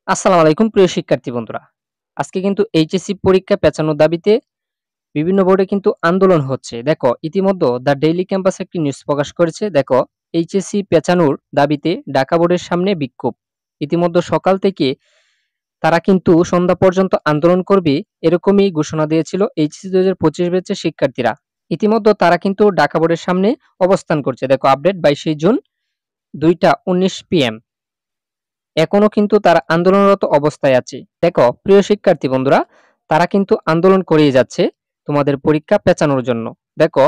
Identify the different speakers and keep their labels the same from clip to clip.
Speaker 1: আসসালামু আলাইকুম প্রিয় শিক্ষার্থী বন্ধুরা। আজকে কিন্তু এইচএসসি পরীক্ষা পেঁচানোর দাবিতে বিভিন্ন বোর্ডে কিন্তু আন্দোলন হচ্ছে। দেখো ইতিমধ্যে দ্য ডেইলি ক্যাম্পাস একটি নিউজ প্রকাশ করেছে। দেখো এইচএসসি পেঁচানোর দাবিতে ঢাকা বোর্ডের সামনে বিক্ষোভ। ইতিমধ্যে সকাল থেকে তারা কিন্তু সন্ধ্যা পর্যন্ত আন্দোলন করবে এরকমই ঘোষণা দিয়েছিল এইচএসসি 2025 ব্যাচের শিক্ষার্থীরা। ইতিমধ্যে তারা কিন্তু ঢাকা বোর্ডের সামনে অবস্থান করছে। দেখো আপডেট 22শে জুন 2টা 19 PM। এখনো কিন্তু তারা আন্দোলনরত অবস্থায় আছে। দেখো প্রিয় শিক্ষার্থী বন্ধুরা, তারা কিন্তু আন্দোলন করেই যাচ্ছে তোমাদের পরীক্ষা পেঁচানোর জন্য। দেখো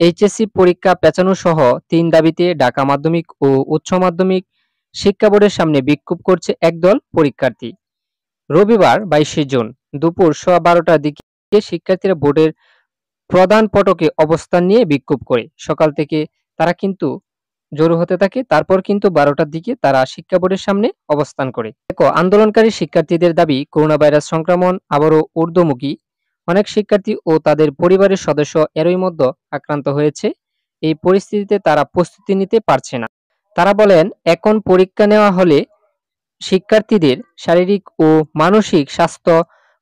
Speaker 1: এইচএসসি পরীক্ষা পেঁচানো সহ 3 দাবিতে ঢাকা মাধ্যমিক ও উচ্চ মাধ্যমিক শিক্ষা বোর্ডের সামনে বিক্ষোভ করছে একদল পরীক্ষার্থী। রবিবার 22শে জুন দুপুর 12:15টার দিকে শিক্ষার্থীরা বোর্ডের প্রধান ফটকে অবস্থান নিয়ে বিক্ষোভ করে। সকাল থেকে তারা কিন্তু জড়ো হতে থাকে। তারপর কিন্তু 12টার দিকে তারা শিক্ষা বোর্ডের সামনে অবস্থান করে। দেখো আন্দোলনকারী শিক্ষার্থীদের দাবি করোনা ভাইরাস সংক্রমণ আবারও ঊর্ধ্বমুখী। অনেক শিক্ষার্থী ও তাদের পরিবারের সদস্য এরই মধ্যে আক্রান্ত হয়েছে। এই পরিস্থিতিতে তারা প্রস্তুতি নিতে পারছে না। তারা বলেন এখন পরীক্ষা নেওয়া হলে শিক্ষার্থীদের শারীরিক ও মানসিক স্বাস্থ্য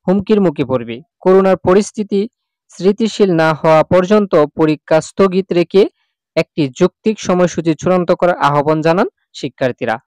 Speaker 1: হুমকির মুখে পড়বে। করোনার পরিস্থিতি স্থিতিশীল না হওয়া পর্যন্ত পরীক্ষা স্থগিত রেখে একটি যৌক্তিক সময়সূচি চূড়ান্ত করার আহ্বান জানান শিক্ষার্থীরা।